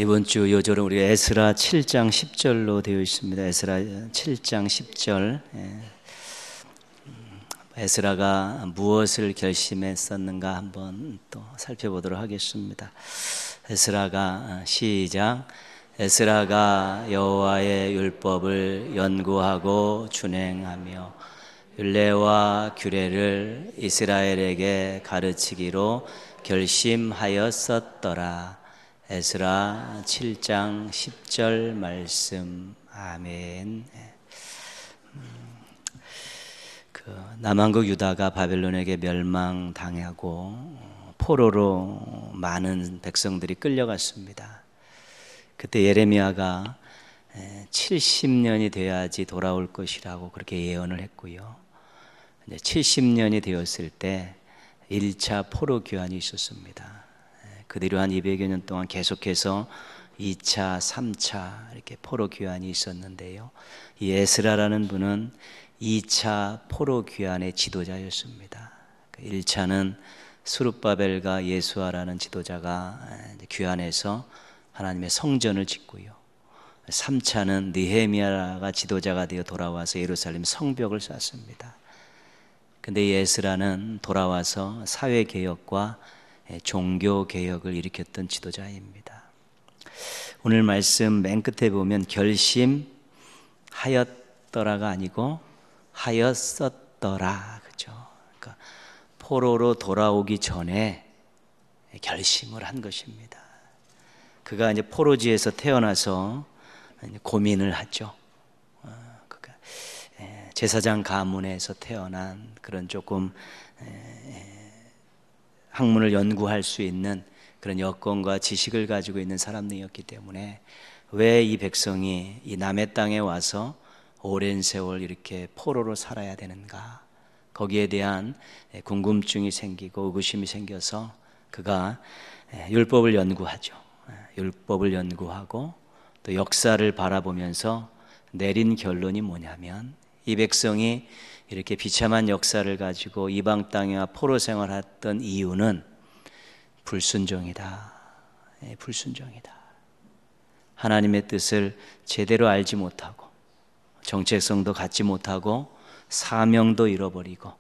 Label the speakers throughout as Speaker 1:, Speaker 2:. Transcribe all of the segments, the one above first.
Speaker 1: 이번 주 요절은 우리 에스라 7장 10절로 되어 있습니다. 에스라 7장 10절. 에스라가 무엇을 결심했었는가 한번 또 살펴보도록 하겠습니다. 에스라가 시작. 에스라가 여호와의 율법을 연구하고 준행하며 율례와 규례를 이스라엘에게 가르치기로 결심하였었더라. 에스라 7장 10절 말씀. 아멘. 남왕국 유다가 바벨론에게 멸망당하고 포로로 많은 백성들이 끌려갔습니다. 그때 예레미야가 70년이 돼야지 돌아올 것이라고 그렇게 예언을 했고요. 70년이 되었을 때 1차 포로 귀환이 있었습니다. 그 뒤로 한 200여 년 동안 계속해서 2차, 3차 이렇게 포로 귀환이 있었는데요. 이 에스라라는 분은 2차 포로 귀환의 지도자였습니다. 1차는 스룹바벨과 예수아라는 지도자가 귀환해서 하나님의 성전을 짓고요. 3차는 느헤미야가 지도자가 되어 돌아와서 예루살렘 성벽을 쌓습니다. 근데 이 에스라는 돌아와서 사회개혁과 종교개혁을 일으켰던 지도자입니다. 오늘 말씀 맨 끝에 보면 결심하였더라가 아니고 하였었더라. 그죠? 그러니까 포로로 돌아오기 전에 결심을 한 것입니다. 그가 이제 포로지에서 태어나서 고민을 하죠. 그가 제사장 가문에서 태어난 그런 조금 학문을 연구할 수 있는 그런 여건과 지식을 가지고 있는 사람들이었기 때문에 왜 이 백성이 이 남의 땅에 와서 오랜 세월 이렇게 포로로 살아야 되는가, 거기에 대한 궁금증이 생기고 의구심이 생겨서 그가 율법을 연구하죠. 율법을 연구하고 또 역사를 바라보면서 내린 결론이 뭐냐면, 이 백성이 이렇게 비참한 역사를 가지고 이방 땅에와 포로 생활했던 이유는 불순종이다. 불순종이다. 하나님의 뜻을 제대로 알지 못하고 정체성도 갖지 못하고 사명도 잃어버리고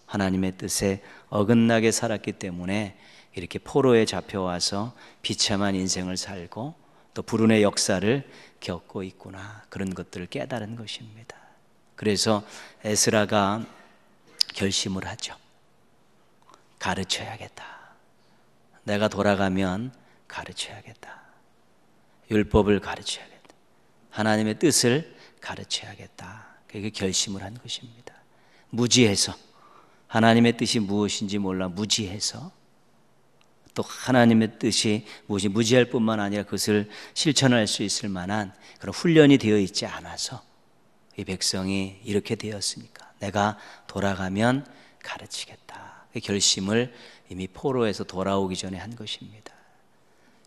Speaker 1: 하나님의 뜻에 어긋나게 살았기 때문에 이렇게 포로에 잡혀와서 비참한 인생을 살고 또 불운의 역사를 겪고 있구나, 그런 것들을 깨달은 것입니다. 그래서 에스라가 결심을 하죠. 가르쳐야겠다. 내가 돌아가면 가르쳐야겠다. 율법을 가르쳐야겠다. 하나님의 뜻을 가르쳐야겠다. 그게 결심을 한 것입니다. 무지해서, 하나님의 뜻이 무엇인지 몰라 무지해서, 또 하나님의 뜻이 무엇이 무지할 뿐만 아니라 그것을 실천할 수 있을 만한 그런 훈련이 되어 있지 않아서 이 백성이 이렇게 되었으니까 내가 돌아가면 가르치겠다. 그 결심을 이미 포로에서 돌아오기 전에 한 것입니다.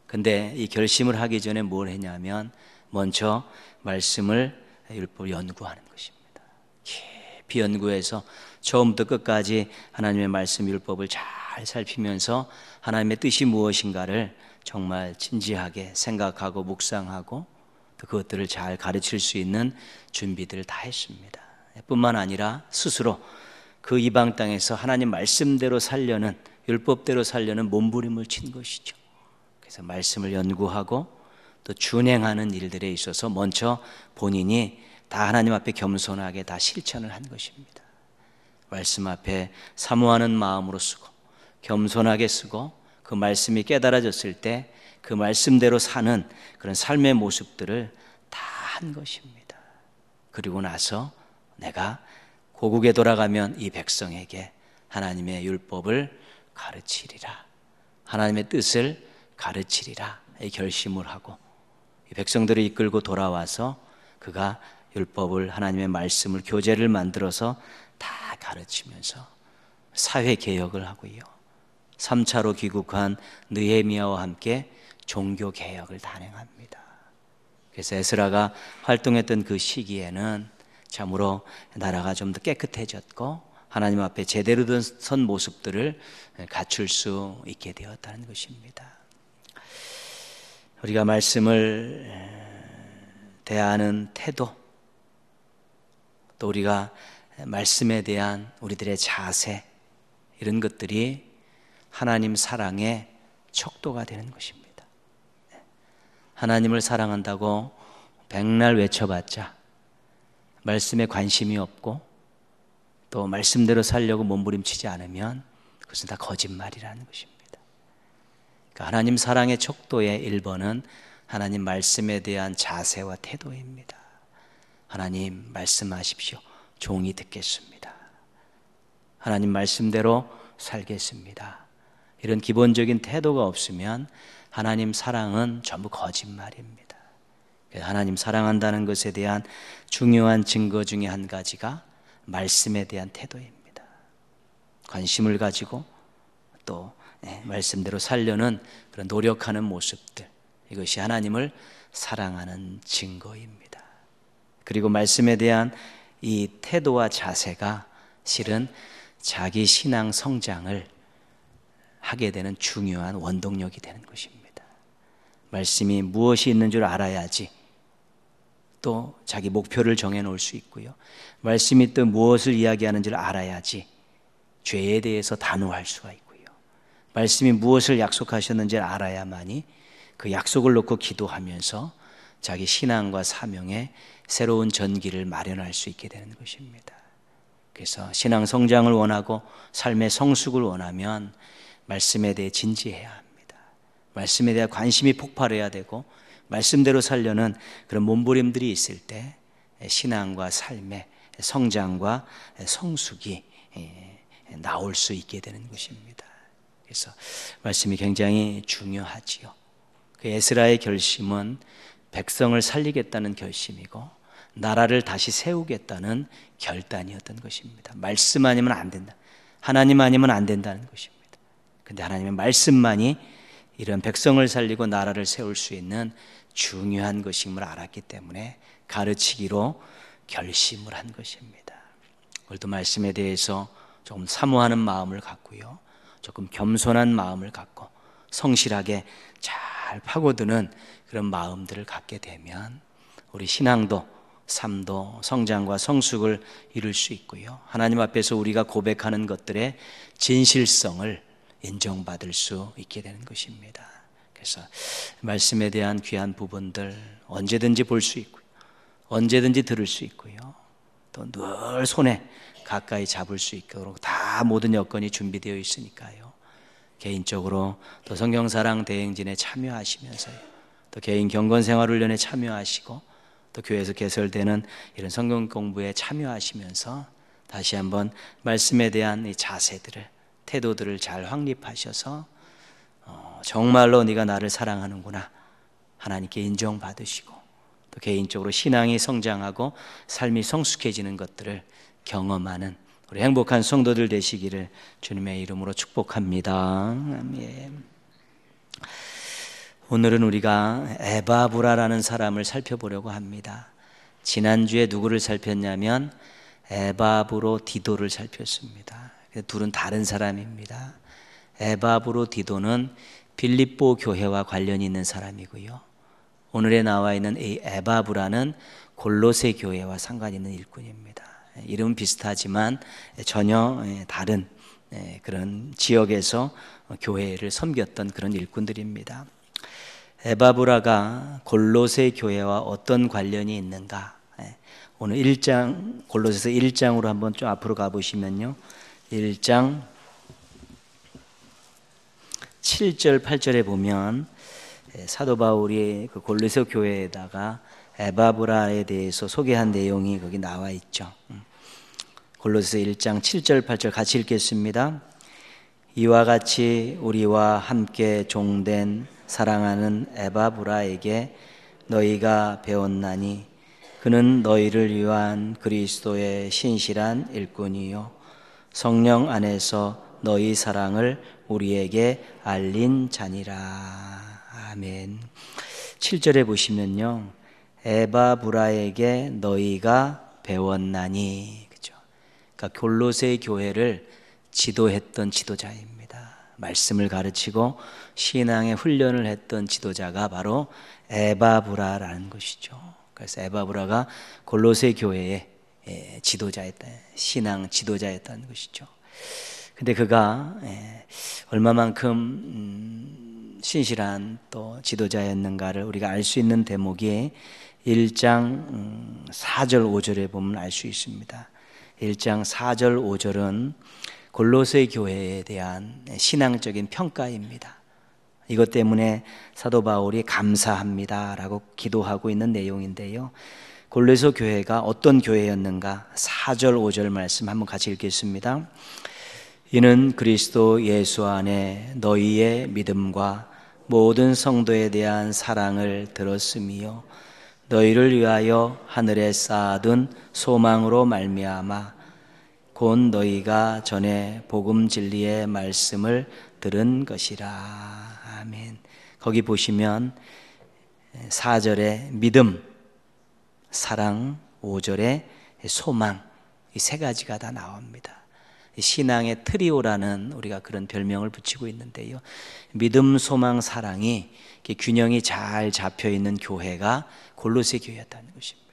Speaker 1: 근데 이 결심을 하기 전에 뭘 했냐면 먼저 말씀을, 율법을 연구하는 것입니다. 깊이 연구해서 처음부터 끝까지 하나님의 말씀, 율법을 잘 살피면서 하나님의 뜻이 무엇인가를 정말 진지하게 생각하고 묵상하고 또 그것들을 잘 가르칠 수 있는 준비들을 다 했습니다. 뿐만 아니라 스스로 그 이방 땅에서 하나님 말씀대로 살려는, 율법대로 살려는 몸부림을 친 것이죠. 그래서 말씀을 연구하고 또 준행하는 일들에 있어서 먼저 본인이 다 하나님 앞에 겸손하게 다 실천을 한 것입니다. 말씀 앞에 사모하는 마음으로 쓰고 겸손하게 쓰고 그 말씀이 깨달아졌을 때 그 말씀대로 사는 그런 삶의 모습들을 다 한 것입니다. 그리고 나서 내가 고국에 돌아가면 이 백성에게 하나님의 율법을 가르치리라, 하나님의 뜻을 가르치리라 이 결심을 하고 이 백성들을 이끌고 돌아와서 그가 율법을, 하나님의 말씀을, 교재를 만들어서 다 가르치면서 사회개혁을 하고요. 3차로 귀국한 느헤미야와 함께 종교개혁을 단행합니다. 그래서 에스라가 활동했던 그 시기에는 참으로 나라가 좀 더 깨끗해졌고 하나님 앞에 제대로 선 모습들을 갖출 수 있게 되었다는 것입니다. 우리가 말씀을 대하는 태도, 또 우리가 말씀에 대한 우리들의 자세, 이런 것들이 하나님 사랑의 척도가 되는 것입니다. 하나님을 사랑한다고 백날 외쳐봤자 말씀에 관심이 없고 또 말씀대로 살려고 몸부림치지 않으면 그것은 다 거짓말이라는 것입니다. 그러니까 하나님 사랑의 척도의 1번은 하나님 말씀에 대한 자세와 태도입니다. 하나님 말씀하십시오. 종이 듣겠습니다. 하나님 말씀대로 살겠습니다. 이런 기본적인 태도가 없으면 하나님 사랑은 전부 거짓말입니다. 하나님 사랑한다는 것에 대한 중요한 증거 중에 한 가지가 말씀에 대한 태도입니다. 관심을 가지고 또 말씀대로 살려는 그런 노력하는 모습들, 이것이 하나님을 사랑하는 증거입니다. 그리고 말씀에 대한 이 태도와 자세가 실은 자기 신앙 성장을 하게 되는 중요한 원동력이 되는 것입니다. 말씀이 무엇이 있는 줄 알아야지 또 자기 목표를 정해놓을 수 있고요. 말씀이 또 무엇을 이야기하는지를 알아야지 죄에 대해서 단호할 수가 있고요. 말씀이 무엇을 약속하셨는지를 알아야만이 그 약속을 놓고 기도하면서 자기 신앙과 사명에 새로운 전기를 마련할 수 있게 되는 것입니다. 그래서 신앙 성장을 원하고 삶의 성숙을 원하면 말씀에 대해 진지해야 합니다. 말씀에 대해 관심이 폭발해야 되고 말씀대로 살려는 그런 몸부림들이 있을 때 신앙과 삶의 성장과 성숙이 나올 수 있게 되는 것입니다. 그래서 말씀이 굉장히 중요하지요. 그 에스라의 결심은 백성을 살리겠다는 결심이고 나라를 다시 세우겠다는 결단이었던 것입니다. 말씀 아니면 안 된다. 하나님 아니면 안 된다는 것입니다. 그런데 하나님의 말씀만이 이런 백성을 살리고 나라를 세울 수 있는 중요한 것임을 알았기 때문에 가르치기로 결심을 한 것입니다. 오늘도 말씀에 대해서 조금 사모하는 마음을 갖고요, 조금 겸손한 마음을 갖고 성실하게 잘 파고드는 그런 마음들을 갖게 되면 우리 신앙도 삶도 성장과 성숙을 이룰 수 있고요, 하나님 앞에서 우리가 고백하는 것들의 진실성을 인정받을 수 있게 되는 것입니다. 그래서 말씀에 대한 귀한 부분들 언제든지 볼 수 있고요, 언제든지 들을 수 있고요, 또 늘 손에 가까이 잡을 수 있도록 다 모든 여건이 준비되어 있으니까요, 개인적으로 또 성경사랑 대행진에 참여하시면서요, 또 개인 경건생활훈련에 참여하시고 또 교회에서 개설되는 이런 성경 공부에 참여하시면서 다시 한번 말씀에 대한 이 자세들을, 태도들을 잘 확립하셔서 정말로 네가 나를 사랑하는구나 하나님께 인정받으시고 또 개인적으로 신앙이 성장하고 삶이 성숙해지는 것들을 경험하는 우리 행복한 성도들 되시기를 주님의 이름으로 축복합니다. 아멘. 오늘은 우리가 에바브라라는 사람을 살펴보려고 합니다. 지난주에 누구를 살폈냐면 에바브로디도를 살폈습니다. 둘은 다른 사람입니다. 에바브로디도는 빌립보 교회와 관련이 있는 사람이고요, 오늘에 나와 있는 이 에바브라는 골로새 교회와 상관이 있는 일꾼입니다. 이름은 비슷하지만 전혀 다른 그런 지역에서 교회를 섬겼던 그런 일꾼들입니다. 에바브라가 골로새 교회와 어떤 관련이 있는가? 오늘 1장, 골로새서 1장으로 한번 좀 앞으로 가보시면요, 1장 7절 8절에 보면 사도 바울이 그 골로새 교회에다가 에바브라에 대해서 소개한 내용이 거기 나와 있죠. 골로새서 1장 7절 8절 같이 읽겠습니다. 이와 같이 우리와 함께 종된 사랑하는 에바브라에게 너희가 배웠나니 그는 너희를 위한 그리스도의 신실한 일꾼이요 성령 안에서 너희 사랑을 우리에게 알린 자니라. 아멘. 7절에 보시면요, 에바브라에게 너희가 배웠나니, 그죠? 그러니까 골로새 교회를 지도했던 지도자입니다. 말씀을 가르치고 신앙의 훈련을 했던 지도자가 바로 에바브라라는 것이죠. 그래서 에바브라가 골로새 교회의 지도자였다, 신앙 지도자였다는 것이죠. 근데 그가 얼마만큼 신실한 또 지도자였는가를 우리가 알 수 있는 대목이 1장 4절 5절에 보면 알 수 있습니다. 1장 4절 5절은 골로새 교회에 대한 신앙적인 평가입니다. 이것 때문에 사도 바울이 감사합니다라고 기도하고 있는 내용인데요. 골로새 교회가 어떤 교회였는가? 4절 5절 말씀 한번 같이 읽겠습니다. 이는 그리스도 예수 안에 너희의 믿음과 모든 성도에 대한 사랑을 들었으며 너희를 위하여 하늘에 쌓아둔 소망으로 말미암아 곧 너희가 전에 복음 진리의 말씀을 들은 것이라. 아멘. 거기 보시면 4절에 믿음, 사랑, 5절에 소망, 이 세 가지가 다 나옵니다. 신앙의 트리오라는 우리가 그런 별명을 붙이고 있는데요. 믿음, 소망, 사랑이 균형이 잘 잡혀 있는 교회가 골로새 교회였다는 것입니다.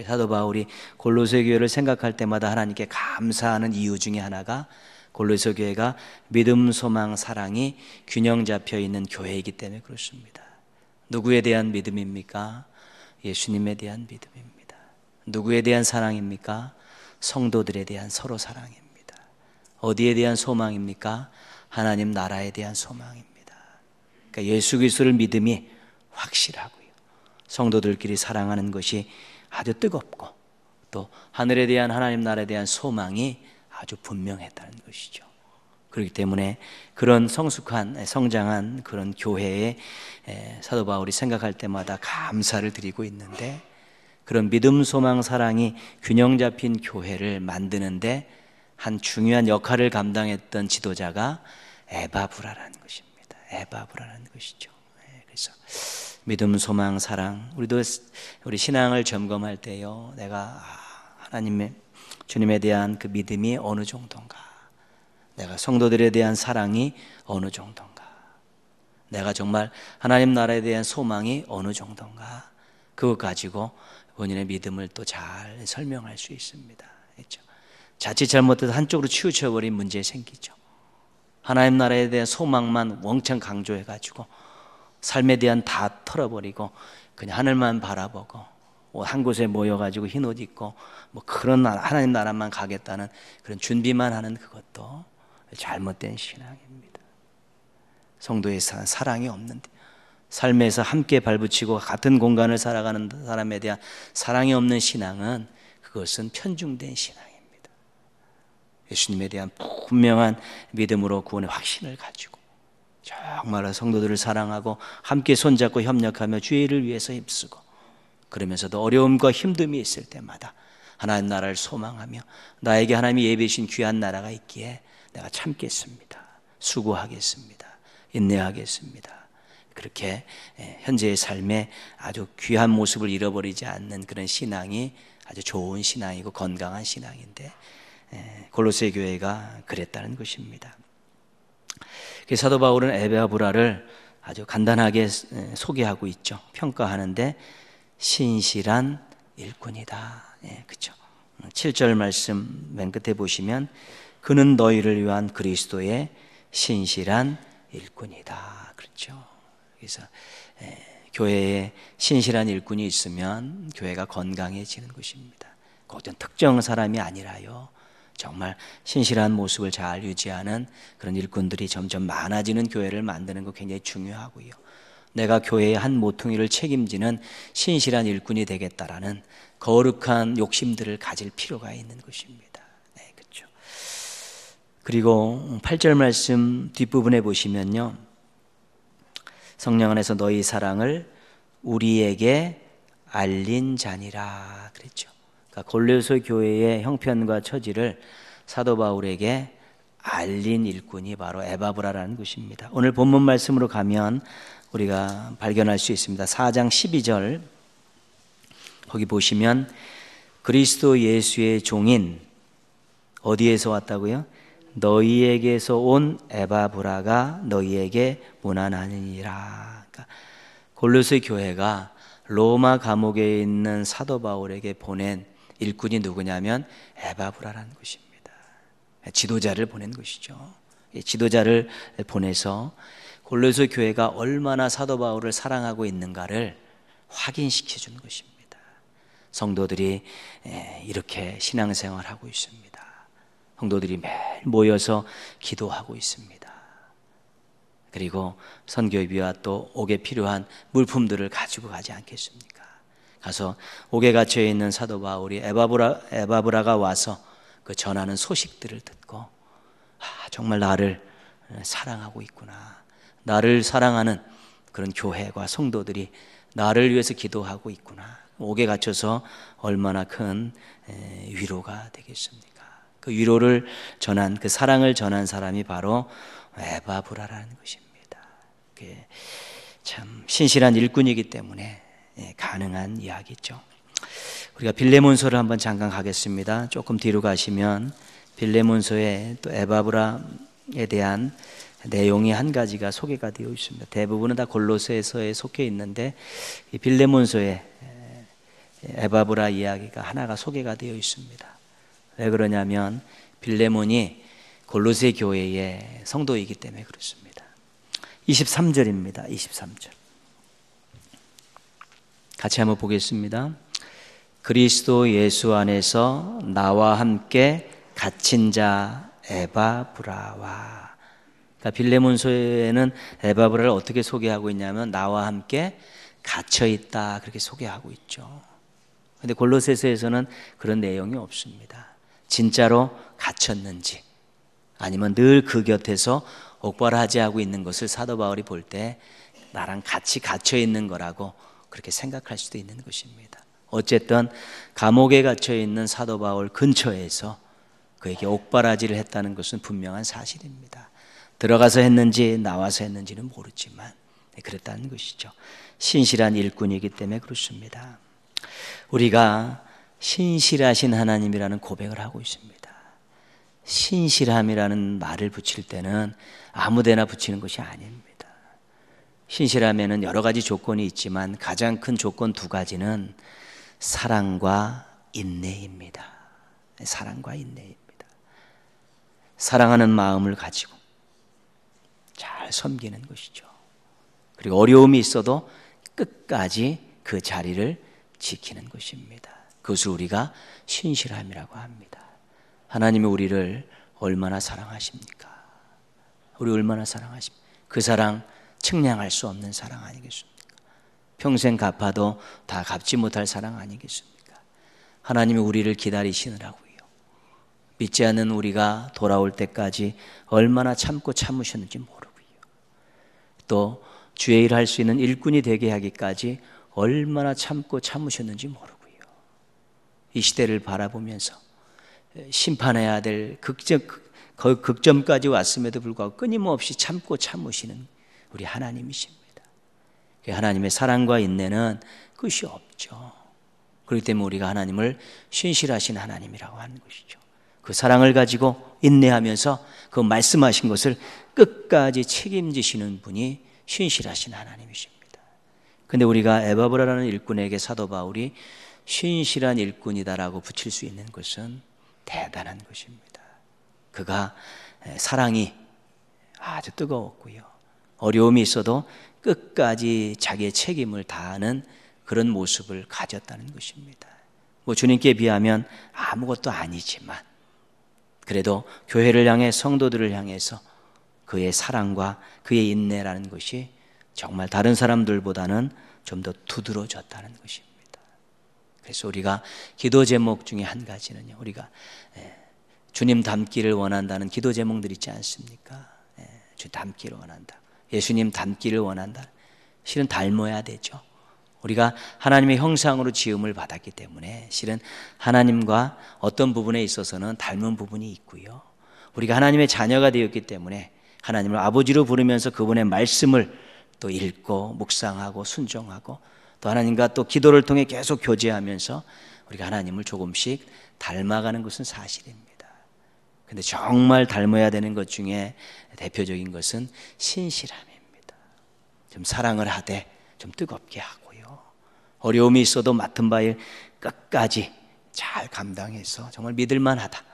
Speaker 1: 사도 바울이 골로새 교회를 생각할 때마다 하나님께 감사하는 이유 중에 하나가 골로새 교회가 믿음, 소망, 사랑이 균형 잡혀 있는 교회이기 때문에 그렇습니다. 누구에 대한 믿음입니까? 예수님에 대한 믿음입니다. 누구에 대한 사랑입니까? 성도들에 대한 서로 사랑입니다. 어디에 대한 소망입니까? 하나님 나라에 대한 소망입니다. 그러니까 예수 그리스도를 믿음이 확실하고요, 성도들끼리 사랑하는 것이 아주 뜨겁고 또 하늘에 대한 하나님 나라에 대한 소망이 아주 분명했다는 것이죠. 그렇기 때문에 그런 성숙한 성장한 그런 교회에 사도 바울이 생각할 때마다 감사를 드리고 있는데, 그런 믿음, 소망, 사랑이 균형 잡힌 교회를 만드는데 한 중요한 역할을 감당했던 지도자가 에바브라라는 것입니다. 에바브라라는 것이죠. 그래서 믿음, 소망, 사랑, 우리 신앙을 점검할 때요, 내가 하나님의 주님에 대한 그 믿음이 어느 정도인가, 내가 성도들에 대한 사랑이 어느 정도인가, 내가 정말 하나님 나라에 대한 소망이 어느 정도인가, 그것 가지고 본인의 믿음을 또 잘 설명할 수 있습니다. 그렇죠? 자칫 잘못해서 한쪽으로 치우쳐버린 문제 생기죠. 하나님 나라에 대한 소망만 왕창 강조해가지고 삶에 대한 다 털어버리고 그냥 하늘만 바라보고 한 곳에 모여가지고 흰 옷 입고 뭐 그런 하나님 나라만 가겠다는 그런 준비만 하는 그것도 잘못된 신앙입니다. 성도의 사랑이 없는데, 삶에서 함께 발붙이고 같은 공간을 살아가는 사람에 대한 사랑이 없는 신앙은 그것은 편중된 신앙입니다. 예수님에 대한 분명한 믿음으로 구원의 확신을 가지고 정말로 성도들을 사랑하고 함께 손잡고 협력하며 주의 일을 위해서 힘쓰고, 그러면서도 어려움과 힘듦이 있을 때마다 하나님 나라를 소망하며 나에게 하나님이 예비해 주신 귀한 나라가 있기에 내가 참겠습니다, 수고하겠습니다, 인내하겠습니다, 그렇게 현재의 삶에 아주 귀한 모습을 잃어버리지 않는 그런 신앙이 아주 좋은 신앙이고 건강한 신앙인데, 골로새 교회가 그랬다는 것입니다. 사도 바울은 에바브라를 아주 간단하게 소개하고 있죠. 평가하는데 신실한 일꾼이다. 그렇죠. 7절 말씀 맨 끝에 보시면 그는 너희를 위한 그리스도의 신실한 일꾼이다. 그렇죠. 그래서 교회에 신실한 일꾼이 있으면 교회가 건강해지는 것입니다. 그 어떤 특정 사람이 아니라요, 정말 신실한 모습을 잘 유지하는 그런 일꾼들이 점점 많아지는 교회를 만드는 거 굉장히 중요하고요, 내가 교회의 한 모퉁이를 책임지는 신실한 일꾼이 되겠다라는 거룩한 욕심들을 가질 필요가 있는 것입니다. 네, 그렇죠. 그리고 8절 말씀 뒷부분에 보시면요, 성령 안에서 너희 사랑을 우리에게 알린 자니라 그랬죠. 그러니까 골로새 교회의 형편과 처지를 사도 바울에게 알린 일꾼이 바로 에바브라라는 것입니다. 오늘 본문 말씀으로 가면 우리가 발견할 수 있습니다. 4장 12절 거기 보시면 그리스도 예수의 종인, 어디에서 왔다고요? 너희에게서 온 에바브라가 너희에게 문안하니라. 그러니까 골로새 교회가 로마 감옥에 있는 사도 바울에게 보낸 일꾼이 누구냐면 에바브라라는 것입니다. 지도자를 보낸 것이죠. 지도자를 보내서 골로새 교회가 얼마나 사도 바울을 사랑하고 있는가를 확인시켜 준 것입니다. 성도들이 이렇게 신앙생활하고 있습니다. 성도들이 매일 모여서 기도하고 있습니다. 그리고 선교비와 또 옥에 필요한 물품들을 가지고 가지 않겠습니까? 가서 옥에 갇혀 있는 사도 바울이 에바브라가 와서 그 전하는 소식들을 듣고 정말 나를 사랑하고 있구나. 나를 사랑하는 그런 교회와 성도들이 나를 위해서 기도하고 있구나. 옥에 갇혀서 얼마나 큰 위로가 되겠습니까? 그 위로를 전한, 그 사랑을 전한 사람이 바로 에바브라라는 것입니다. 참 신실한 일꾼이기 때문에 가능한 이야기죠. 우리가 빌레몬서를 한번 잠깐 가겠습니다. 조금 뒤로 가시면 빌레몬서에 또 에바브라에 대한 내용이 한 가지가 소개가 되어 있습니다. 대부분은 다 골로새서에 속해 있는데 이 빌레몬서에 에바브라 이야기가 하나가 소개가 되어 있습니다. 왜 그러냐면 빌레몬이 골로새 교회의 성도이기 때문에 그렇습니다. 23절입니다. 23절 같이 한번 보겠습니다. 그리스도 예수 안에서 나와 함께 갇힌 자 에바브라와. 그러니까 빌레몬서에는 에바브라를 어떻게 소개하고 있냐면 나와 함께 갇혀 있다 그렇게 소개하고 있죠. 그런데 골로새서에서는 그런 내용이 없습니다. 진짜로 갇혔는지 아니면 늘 그 곁에서 옥바라하지 있는 것을 사도 바울이 볼 때 나랑 같이 갇혀 있는 거라고 그렇게 생각할 수도 있는 것입니다. 어쨌든 감옥에 갇혀 있는 사도 바울 근처에서 그에게 옥바라지를 했다는 것은 분명한 사실입니다. 들어가서 했는지 나와서 했는지는 모르지만 그랬다는 것이죠. 신실한 일꾼이기 때문에 그렇습니다. 우리가 신실하신 하나님이라는 고백을 하고 있습니다. 신실함이라는 말을 붙일 때는 아무데나 붙이는 것이 아닙니다. 신실함에는 여러 가지 조건이 있지만 가장 큰 조건 두 가지는 사랑과 인내입니다. 사랑과 인내입니다. 사랑하는 마음을 가지고 잘 섬기는 것이죠. 그리고 어려움이 있어도 끝까지 그 자리를 지키는 것입니다. 그것을 우리가 신실함이라고 합니다. 하나님이 우리를 얼마나 사랑하십니까? 우리 얼마나 사랑하십니까? 그 사랑 측량할 수 없는 사랑 아니겠습니까? 평생 갚아도 다 갚지 못할 사랑 아니겠습니까? 하나님이 우리를 기다리시느라고요. 믿지 않는 우리가 돌아올 때까지 얼마나 참고 참으셨는지 모르고요. 또 주의 일을 할 수 있는 일꾼이 되게 하기까지 얼마나 참고 참으셨는지 모르고요. 이 시대를 바라보면서 심판해야 될 극점까지 왔음에도 불구하고 끊임없이 참고 참으시는 우리 하나님이십니다. 하나님의 사랑과 인내는 끝이 없죠. 그렇기 때문에 우리가 하나님을 신실하신 하나님이라고 하는 것이죠. 그 사랑을 가지고 인내하면서 그 말씀하신 것을 끝까지 책임지시는 분이 신실하신 하나님이십니다. 그런데 우리가 에바브라라는 일꾼에게 사도 바울이 신실한 일꾼이다라고 붙일 수 있는 것은 대단한 것입니다. 그가 사랑이 아주 뜨거웠고요. 어려움이 있어도 끝까지 자기의 책임을 다하는 그런 모습을 가졌다는 것입니다. 뭐 주님께 비하면 아무것도 아니지만 그래도 교회를 향해 성도들을 향해서 그의 사랑과 그의 인내라는 것이 정말 다른 사람들보다는 좀 더 두드러졌다는 것입니다. 그래서 우리가 기도 제목 중에 한 가지는요, 우리가 주님 닮기를 원한다는 기도 제목들 있지 않습니까? 주 닮기를 원한다. 예수님 닮기를 원한다. 실은 닮아야 되죠. 우리가 하나님의 형상으로 지음을 받았기 때문에 실은 하나님과 어떤 부분에 있어서는 닮은 부분이 있고요. 우리가 하나님의 자녀가 되었기 때문에 하나님을 아버지로 부르면서 그분의 말씀을 또 읽고 묵상하고 순종하고 또 하나님과 또 기도를 통해 계속 교제하면서 우리가 하나님을 조금씩 닮아가는 것은 사실입니다. 근데 정말 닮아야 되는 것 중에 대표적인 것은 신실함입니다. 좀 사랑을 하되 좀 뜨겁게 하고요. 어려움이 있어도 맡은 바일 끝까지 잘 감당해서 정말 믿을만하다.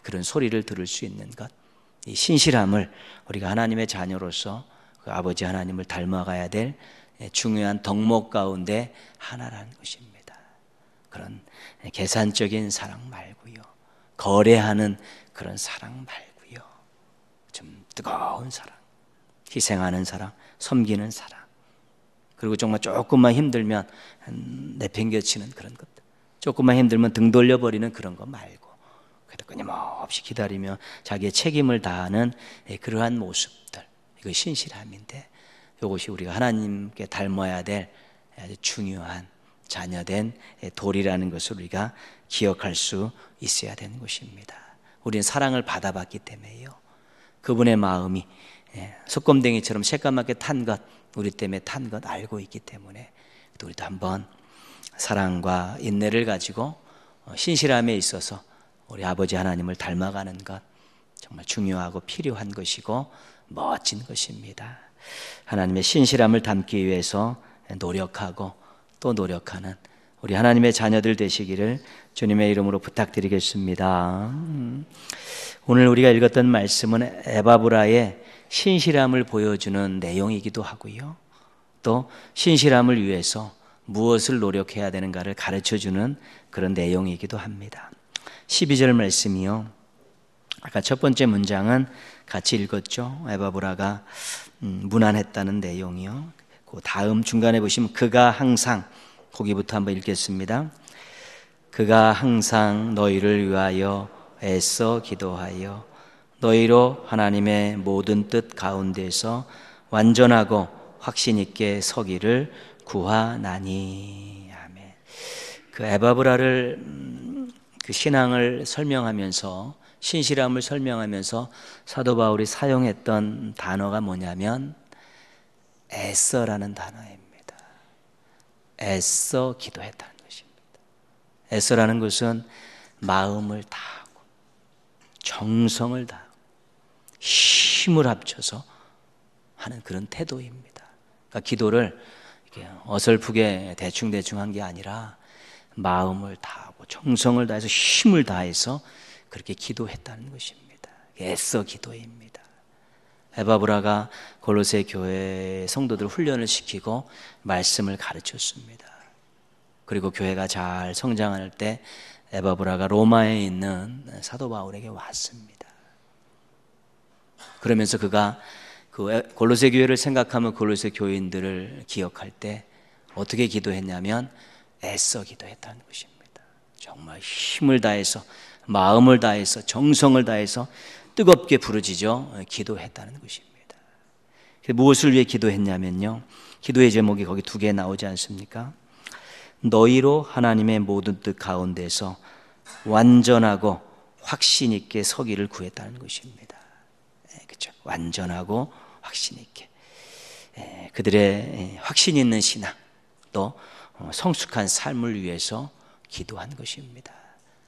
Speaker 1: 그런 소리를 들을 수 있는 것. 이 신실함을 우리가 하나님의 자녀로서 그 아버지 하나님을 닮아가야 될 중요한 덕목 가운데 하나라는 것입니다. 그런 계산적인 사랑 말고요. 거래하는 그런 사랑 말고요. 좀 뜨거운 사랑, 희생하는 사랑, 섬기는 사랑. 그리고 정말 조금만 힘들면 내팽개치는 그런 것들. 조금만 힘들면 등 돌려버리는 그런 거 말고 그래도 끊임없이 기다리며 자기의 책임을 다하는 그러한 모습들. 이거 신실함인데 이것이 우리가 하나님께 닮아야 될 아주 중요한 자녀된 도리라는 것을 우리가 기억할 수 있어야 되는 것입니다. 우리는 사랑을 받아봤기 때문에요. 그분의 마음이 소금댕이처럼 새까맣게 탄 것, 우리 때문에 탄 것 알고 있기 때문에 우리도 한번 사랑과 인내를 가지고 신실함에 있어서 우리 아버지 하나님을 닮아가는 것 정말 중요하고 필요한 것이고 멋진 것입니다. 하나님의 신실함을 담기 위해서 노력하고 또 노력하는 우리 하나님의 자녀들 되시기를 주님의 이름으로 부탁드리겠습니다. 오늘 우리가 읽었던 말씀은 에바브라의 신실함을 보여주는 내용이기도 하고요. 또 신실함을 위해서 무엇을 노력해야 되는가를 가르쳐주는 그런 내용이기도 합니다. 12절 말씀이요. 아까 첫 번째 문장은 같이 읽었죠. 에바브라가 무난했다는 내용이요. 그 다음 중간에 보시면 그가 항상, 거기부터 한번 읽겠습니다. 그가 항상 너희를 위하여 애써 기도하여 너희로 하나님의 모든 뜻 가운데서 완전하고 확신 있게 서기를 구하나니. 아멘. 그 에바브라를 그 신앙을 설명하면서 신실함을 설명하면서 사도 바울이 사용했던 단어가 뭐냐면 애써라는 단어입니다. 애써 기도했다는 것입니다. 애써라는 것은 마음을 다하고 정성을 다하고 힘을 합쳐서 하는 그런 태도입니다. 그러니까 기도를 이렇게 어설프게 대충대충 한 게 아니라 마음을 다하고 정성을 다해서 힘을 다해서 그렇게 기도했다는 것입니다. 애써 기도입니다. 에바브라가 골로새 교회 성도들 훈련을 시키고 말씀을 가르쳤습니다. 그리고 교회가 잘 성장할 때 에바브라가 로마에 있는 사도 바울에게 왔습니다. 그러면서 그가 그 골로새 교회를 생각하면 골로새 교인들을 기억할 때 어떻게 기도했냐면 애써 기도했다는 것입니다. 정말 힘을 다해서 마음을 다해서 정성을 다해서 뜨겁게 부르짖어 기도했다는 것입니다. 무엇을 위해 기도했냐면요. 기도의 제목이 거기 두 개 나오지 않습니까? 너희로 하나님의 모든 뜻 가운데서 완전하고 확신 있게 서기를 구했다는 것입니다. 그렇죠? 완전하고 확신 있게 그들의 확신 있는 신앙 또 성숙한 삶을 위해서 기도한 것입니다.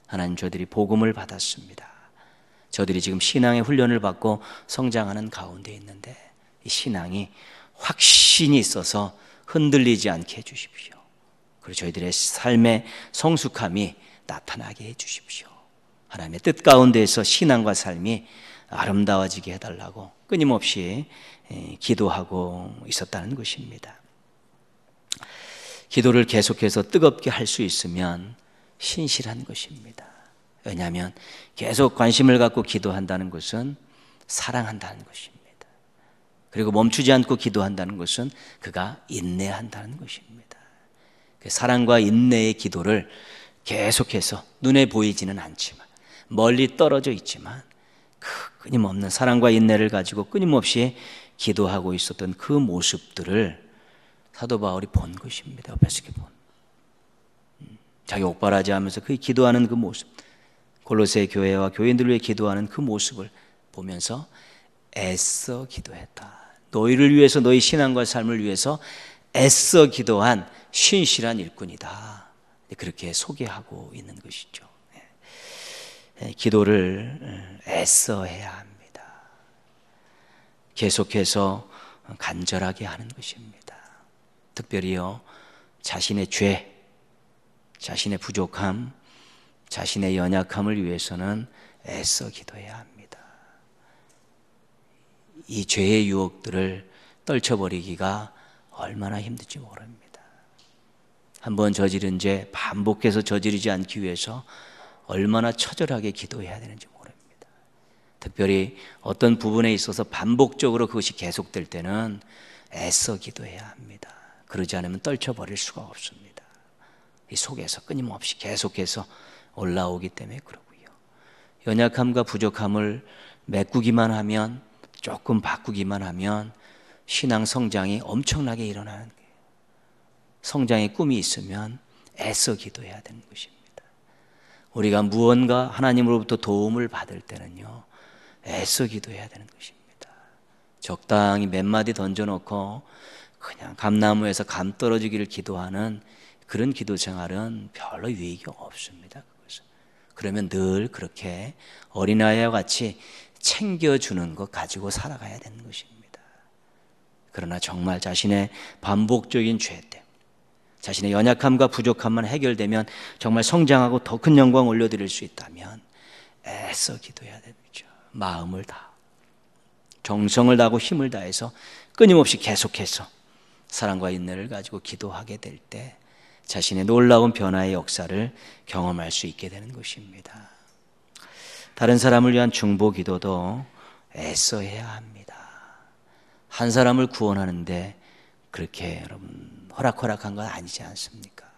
Speaker 1: 하나님, 저들이 복음을 받았습니다. 저들이 지금 신앙의 훈련을 받고 성장하는 가운데 있는데 이 신앙이 확신이 있어서 흔들리지 않게 해주십시오. 그리고 저희들의 삶의 성숙함이 나타나게 해주십시오. 하나님의 뜻 가운데에서 신앙과 삶이 아름다워지게 해달라고 끊임없이 기도하고 있었다는 것입니다. 기도를 계속해서 뜨겁게 할 수 있으면 신실한 것입니다. 왜냐하면 계속 관심을 갖고 기도한다는 것은 사랑한다는 것입니다. 그리고 멈추지 않고 기도한다는 것은 그가 인내한다는 것입니다. 사랑과 인내의 기도를 계속해서 눈에 보이지는 않지만 멀리 떨어져 있지만 끊임없는 사랑과 인내를 가지고 끊임없이 기도하고 있었던 그 모습들을 사도 바울이 본 것입니다. 옆에서 본 자기 옥바라지 하면서 그 기도하는 그 모습, 골로새 교회와 교인들을 위해 기도하는 그 모습을 보면서 애써 기도했다. 너희를 위해서, 너희 신앙과 삶을 위해서 애써 기도한 신실한 일꾼이다. 그렇게 소개하고 있는 것이죠. 기도를 애써 해야 합니다. 계속해서 간절하게 하는 것입니다. 특별히요, 자신의 죄, 자신의 부족함, 자신의 연약함을 위해서는 애써 기도해야 합니다. 이 죄의 유혹들을 떨쳐버리기가 얼마나 힘든지 모릅니다. 한번 저지른 죄 반복해서 저지르지 않기 위해서 얼마나 처절하게 기도해야 되는지 모릅니다. 특별히 어떤 부분에 있어서 반복적으로 그것이 계속될 때는 애써 기도해야 합니다. 그러지 않으면 떨쳐버릴 수가 없습니다. 이 속에서 끊임없이 계속해서 올라오기 때문에 그러고요. 연약함과 부족함을 메꾸기만 하면, 조금 바꾸기만 하면 신앙 성장이 엄청나게 일어나는 거예요. 성장의 꿈이 있으면 애써 기도해야 되는 것입니다. 우리가 무언가 하나님으로부터 도움을 받을 때는요, 애써 기도해야 되는 것입니다. 적당히 몇 마디 던져놓고 그냥 감나무에서 감 떨어지기를 기도하는 그런 기도 생활은 별로 유익이 없습니다. 그것은. 그러면 늘 그렇게 어린아이와 같이 챙겨주는 것 가지고 살아가야 되는 것입니다. 그러나 정말 자신의 반복적인 죄 때문에, 자신의 연약함과 부족함만 해결되면 정말 성장하고 더 큰 영광 올려드릴 수 있다면 애써 기도해야 되죠. 마음을 다, 정성을 다하고 힘을 다해서 끊임없이 계속해서 사랑과 인내를 가지고 기도하게 될 때 자신의 놀라운 변화의 역사를 경험할 수 있게 되는 것입니다. 다른 사람을 위한 중보 기도도 애써 해야 합니다. 한 사람을 구원하는데 그렇게 여러분 호락호락한 건 아니지 않습니까?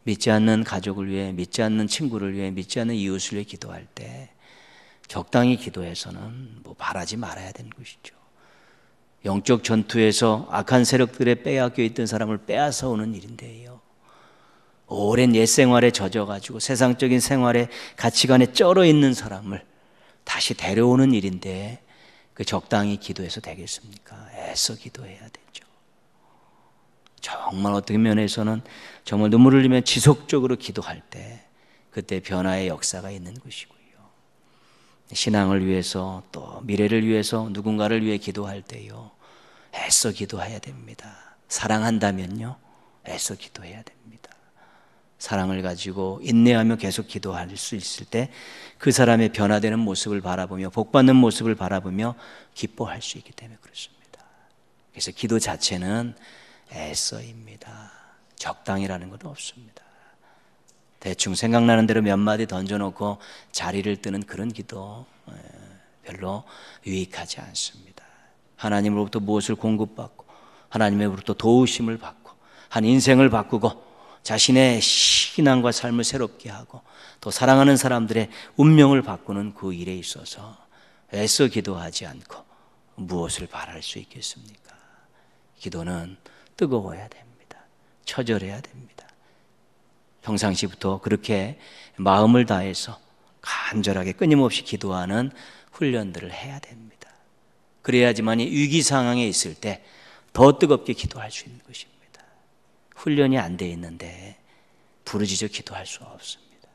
Speaker 1: 믿지 않는 가족을 위해, 믿지 않는 친구를 위해, 믿지 않는 이웃을 위해 기도할 때 적당히 기도해서는 바라지 말아야 되는 것이죠. 영적 전투에서 악한 세력들에 빼앗겨 있던 사람을 빼앗아 오는 일인데요, 오랜 옛 생활에 젖어가지고 세상적인 생활에 가치관에 쩔어 있는 사람을 다시 데려오는 일인데 그 적당히 기도해서 되겠습니까? 애써 기도해야 되죠. 정말 어떤 면에서는 정말 눈물을 흘리며 지속적으로 기도할 때 그때 변화의 역사가 있는 것이고요. 신앙을 위해서 또 미래를 위해서 누군가를 위해 기도할 때요, 애써 기도해야 됩니다. 사랑한다면요, 애써 기도해야 됩니다. 사랑을 가지고 인내하며 계속 기도할 수 있을 때 그 사람의 변화되는 모습을 바라보며 복받는 모습을 바라보며 기뻐할 수 있기 때문에 그렇습니다. 그래서 기도 자체는 애써입니다. 적당이라는 건 없습니다. 대충 생각나는 대로 몇 마디 던져놓고 자리를 뜨는 그런 기도 별로 유익하지 않습니다. 하나님으로부터 무엇을 공급받고 하나님으로부터 도우심을 받고 한 인생을 바꾸고 자신의 신앙과 삶을 새롭게 하고 또 사랑하는 사람들의 운명을 바꾸는 그 일에 있어서 애써 기도하지 않고 무엇을 바랄 수 있겠습니까? 기도는 뜨거워야 됩니다. 처절해야 됩니다. 평상시부터 그렇게 마음을 다해서 간절하게 끊임없이 기도하는 훈련들을 해야 됩니다. 그래야지만이 위기 상황에 있을 때 더 뜨겁게 기도할 수 있는 것입니다. 훈련이 안 돼 있는데 부르짖어 기도할 수 없습니다.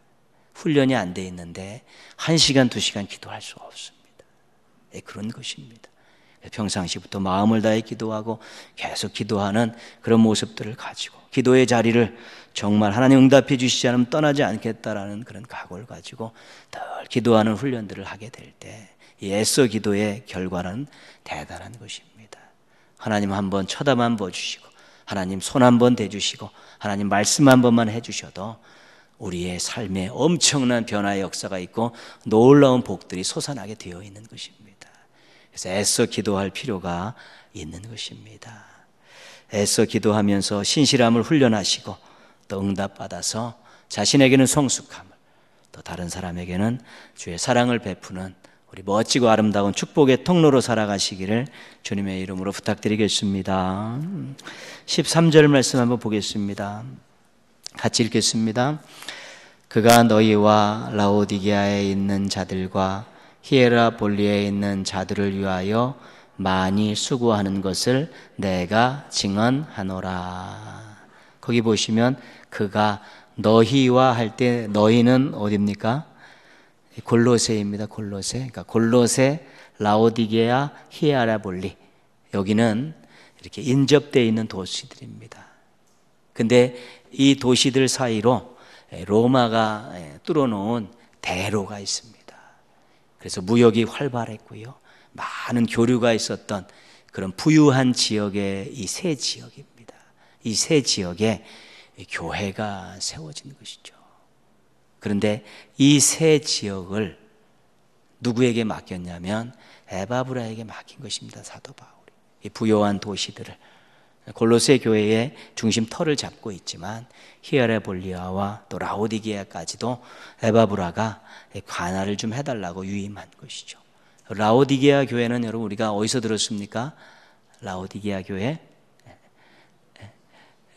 Speaker 1: 훈련이 안 돼 있는데 1시간, 2시간 기도할 수 없습니다. 그런 것입니다. 평상시부터 마음을 다해 기도하고 계속 기도하는 그런 모습들을 가지고 기도의 자리를 정말 하나님 응답해 주시지 않으면 떠나지 않겠다라는 그런 각오를 가지고 늘 기도하는 훈련들을 하게 될 때 이 애써 기도의 결과는 대단한 것입니다. 하나님 한번 쳐다만 봐주시고 하나님 손 한번 대주시고 하나님 말씀 한 번만 해주셔도 우리의 삶에 엄청난 변화의 역사가 있고 놀라운 복들이 솟아나게 되어 있는 것입니다. 그래서 애써 기도할 필요가 있는 것입니다. 애써 기도하면서 신실함을 훈련하시고 또 응답받아서 자신에게는 성숙함을 또 다른 사람에게는 주의 사랑을 베푸는 우리 멋지고 아름다운 축복의 통로로 살아가시기를 주님의 이름으로 부탁드리겠습니다. 13절 말씀 한번 보겠습니다. 같이 읽겠습니다. 그가 너희와 라오디게아에 있는 자들과 히에라볼리에 있는 자들을 위하여 많이 수고하는 것을 내가 증언하노라. 거기 보시면 그가 너희와 할 때 너희는 어디입니까? 골로새입니다. 골로새. 그러니까 골로새, 라오디게아, 히에라볼리. 여기는 이렇게 인접되어 있는 도시들입니다. 근데 이 도시들 사이로 로마가 뚫어놓은 대로가 있습니다. 그래서 무역이 활발했고요. 많은 교류가 있었던 그런 부유한 지역의 이 세 지역입니다. 이 세 지역에 교회가 세워진 것이죠. 그런데 이 세 지역을 누구에게 맡겼냐면 에바브라에게 맡긴 것입니다. 사도 바울이. 이 부요한 도시들을 골로새 교회의 중심터를 잡고 있지만 히에라볼리아와 또 라오디게아까지도 에바브라가 관할을 좀 해달라고 유임한 것이죠. 라오디게아 교회는 여러분 우리가 어디서 들었습니까? 라오디게아 교회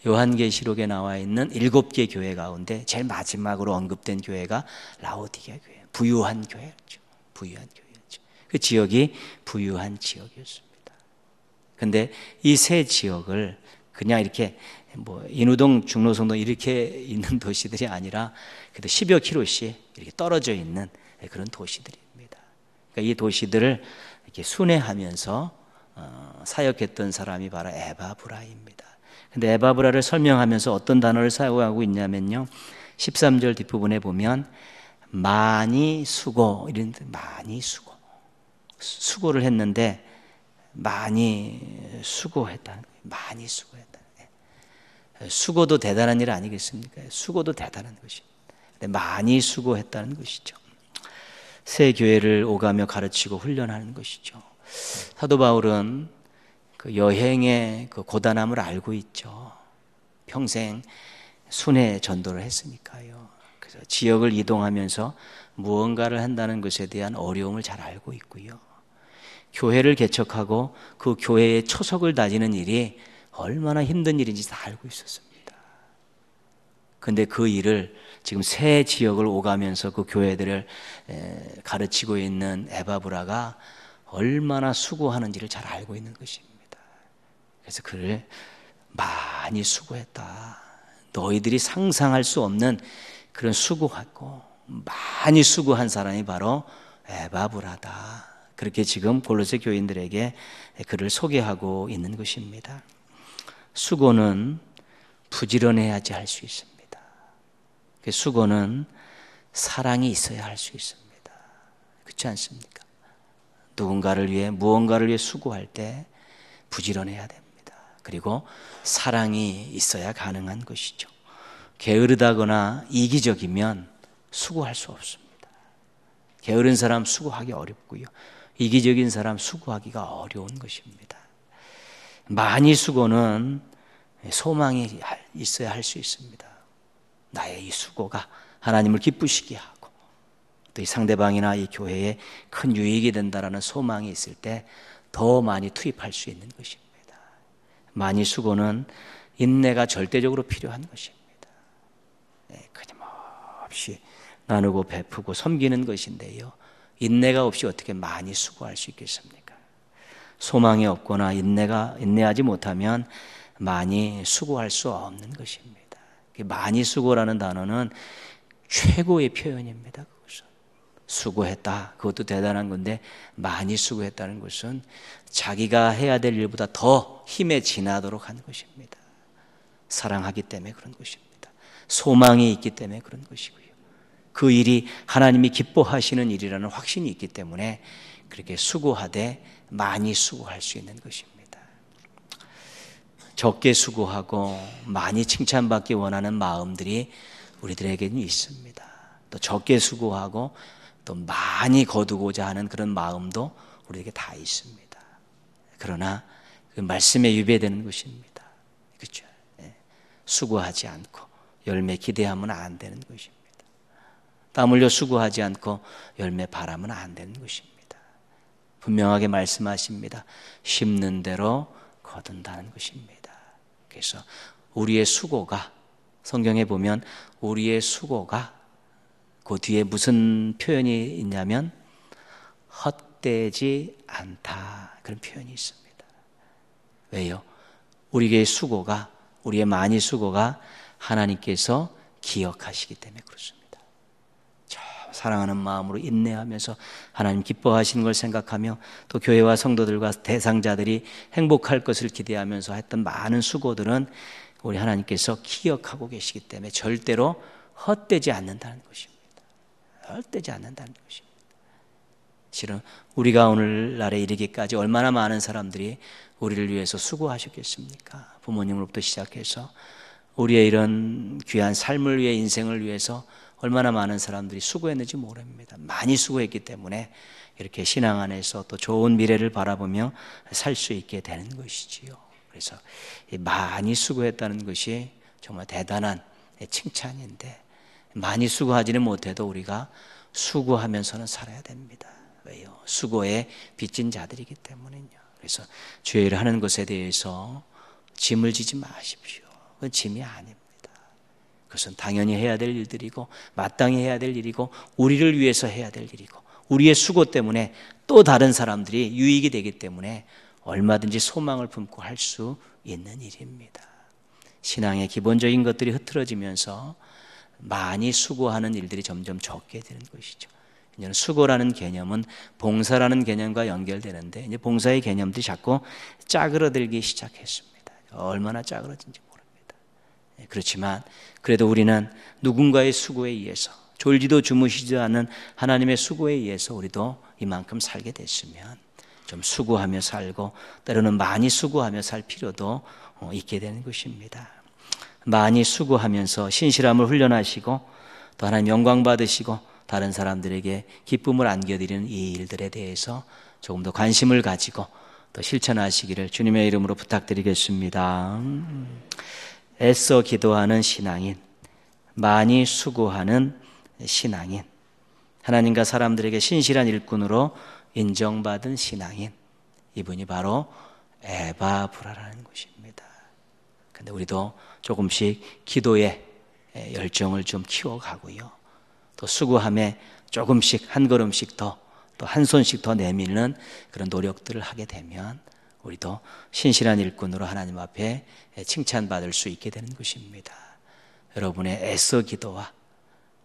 Speaker 1: 요한계시록에 나와 있는 7개 교회 가운데 제일 마지막으로 언급된 교회가 라오디게아 교회, 부유한 교회였죠. 부유한 교회였죠. 그 지역이 부유한 지역이었습니다. 근데 이 세 지역을 그냥 이렇게 뭐 인우동, 중로성동 이렇게 있는 도시들이 아니라 그래도 10여 킬로씩 이렇게 떨어져 있는 그런 도시들입니다. 그러니까 이 도시들을 이렇게 순회하면서 사역했던 사람이 바로 에바브라입니다. 근데 에바브라를 설명하면서 어떤 단어를 사용하고 있냐면요. 13절 뒷부분에 보면 많이 수고, 이런 많이 수고. 수고를 했는데 많이 수고했다. 많이 수고했다. 수고도 대단한 일 아니겠습니까? 수고도 대단한 것입니다. 근데 많이 수고했다는 것이죠. 새 교회를 오가며 가르치고 훈련하는 것이죠. 사도 바울은 그 여행의 그 고단함을 알고 있죠. 평생 순회 전도를 했으니까요. 그래서 지역을 이동하면서 무언가를 한다는 것에 대한 어려움을 잘 알고 있고요. 교회를 개척하고 그 교회의 초석을 다지는 일이 얼마나 힘든 일인지 다 알고 있었습니다. 그런데 그 일을 지금 새 지역을 오가면서 그 교회들을 가르치고 있는 에바브라가 얼마나 수고하는지를 잘 알고 있는 것입니다. 그래서 그를 많이 수고했다. 너희들이 상상할 수 없는 그런 수고하고 많이 수고한 사람이 바로 에바브라다. 그렇게 지금 골로새 교인들에게 그를 소개하고 있는 것입니다. 수고는 부지런해야지 할 수 있습니다. 수고는 사랑이 있어야 할 수 있습니다. 그렇지 않습니까? 누군가를 위해 무언가를 위해 수고할 때 부지런해야 됩니다. 그리고 사랑이 있어야 가능한 것이죠. 게으르다거나 이기적이면 수고할 수 없습니다. 게으른 사람 수고하기 어렵고요. 이기적인 사람 수고하기가 어려운 것입니다. 많이 수고는 소망이 있어야 할 수 있습니다. 나의 이 수고가 하나님을 기쁘시게 하고 또 이 상대방이나 이 교회에 큰 유익이 된다라는 소망이 있을 때 더 많이 투입할 수 있는 것입니다. 많이 수고는 인내가 절대적으로 필요한 것입니다. 끊임없이 나누고 베푸고 섬기는 것인데요. 인내가 없이 어떻게 많이 수고할 수 있겠습니까? 소망이 없거나 인내하지 못하면 많이 수고할 수 없는 것입니다. 많이 수고라는 단어는 최고의 표현입니다. 그것은 수고했다. 그것도 대단한 건데 많이 수고했다는 것은 자기가 해야 될 일보다 더 힘에 지나도록 한 것입니다. 사랑하기 때문에 그런 것입니다. 소망이 있기 때문에 그런 것이고요. 그 일이 하나님이 기뻐하시는 일이라는 확신이 있기 때문에 그렇게 수고하되 많이 수고할 수 있는 것입니다. 적게 수고하고 많이 칭찬받기 원하는 마음들이 우리들에게는 있습니다. 또 적게 수고하고 또 많이 거두고자 하는 그런 마음도 우리에게 다 있습니다. 그러나 그 말씀에 유배되는 것입니다. 그렇죠? 수고하지 않고 열매 기대하면 안 되는 것입니다. 땀 흘려 수고하지 않고 열매 바라면 안 되는 것입니다. 분명하게 말씀하십니다. 심는 대로 거둔다는 것입니다. 그래서 우리의 수고가 성경에 보면 우리의 수고가 그 뒤에 무슨 표현이 있냐면 헛되지 않다 그런 표현이 있습니다. 왜요? 우리의 수고가 우리의 많이 수고가 하나님께서 기억하시기 때문에 그렇습니다. 저 사랑하는 마음으로 인내하면서 하나님 기뻐하시는 걸 생각하며 또 교회와 성도들과 대상자들이 행복할 것을 기대하면서 했던 많은 수고들은 우리 하나님께서 기억하고 계시기 때문에 절대로 헛되지 않는다는 것입니다. 헛되지 않는다는 것입니다. 실은 우리가 오늘날에 이르기까지 얼마나 많은 사람들이 우리를 위해서 수고하셨겠습니까? 부모님으로부터 시작해서 우리의 이런 귀한 삶을 위해, 인생을 위해서 얼마나 많은 사람들이 수고했는지 모릅니다. 많이 수고했기 때문에 이렇게 신앙 안에서 또 좋은 미래를 바라보며 살 수 있게 되는 것이지요. 그래서 많이 수고했다는 것이 정말 대단한 칭찬인데, 많이 수고하지는 못해도 우리가 수고하면서는 살아야 됩니다. 왜요? 수고에 빚진 자들이기 때문이요. 그래서 주의 일을 하는 것에 대해서 짐을 지지 마십시오. 그건 짐이 아닙니다. 그것은 당연히 해야 될 일들이고 마땅히 해야 될 일이고 우리를 위해서 해야 될 일이고 우리의 수고 때문에 또 다른 사람들이 유익이 되기 때문에 얼마든지 소망을 품고 할 수 있는 일입니다. 신앙의 기본적인 것들이 흐트러지면서 많이 수고하는 일들이 점점 적게 되는 것이죠. 이제 수고라는 개념은 봉사라는 개념과 연결되는데 이제 봉사의 개념들이 자꾸 짜그러들기 시작했습니다. 얼마나 짜그러진지 모릅니다. 그렇지만 그래도 우리는 누군가의 수고에 의해서, 졸지도 주무시지 않은 하나님의 수고에 의해서 우리도 이만큼 살게 됐으면 좀 수고하며 살고 때로는 많이 수고하며 살 필요도 있게 되는 것입니다. 많이 수고하면서 신실함을 훈련하시고 또 하나님 영광 받으시고 다른 사람들에게 기쁨을 안겨드리는 이 일들에 대해서 조금 더 관심을 가지고 또 실천하시기를 주님의 이름으로 부탁드리겠습니다. 애써 기도하는 신앙인, 많이 수고하는 신앙인, 하나님과 사람들에게 신실한 일꾼으로 인정받은 신앙인, 이분이 바로 에바브라라는 것입니다. 근데 우리도 조금씩 기도에 열정을 좀 키워가고요, 또 수고함에 조금씩 한 걸음씩 더, 또 한 손씩 더 내밀는 그런 노력들을 하게 되면 우리도 신실한 일꾼으로 하나님 앞에 칭찬받을 수 있게 되는 것입니다. 여러분의 애써 기도와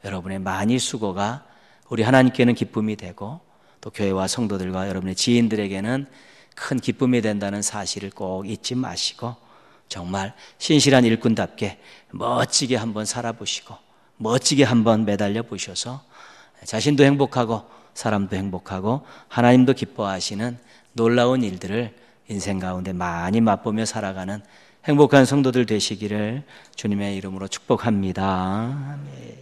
Speaker 1: 여러분의 많이 수고가 우리 하나님께는 기쁨이 되고 또 교회와 성도들과 여러분의 지인들에게는 큰 기쁨이 된다는 사실을 꼭 잊지 마시고 정말 신실한 일꾼답게 멋지게 한번 살아보시고 멋지게 한번 매달려 보셔서 자신도 행복하고 사람도 행복하고 하나님도 기뻐하시는 놀라운 일들을 인생 가운데 많이 맛보며 살아가는 행복한 성도들 되시기를 주님의 이름으로 축복합니다. 아멘.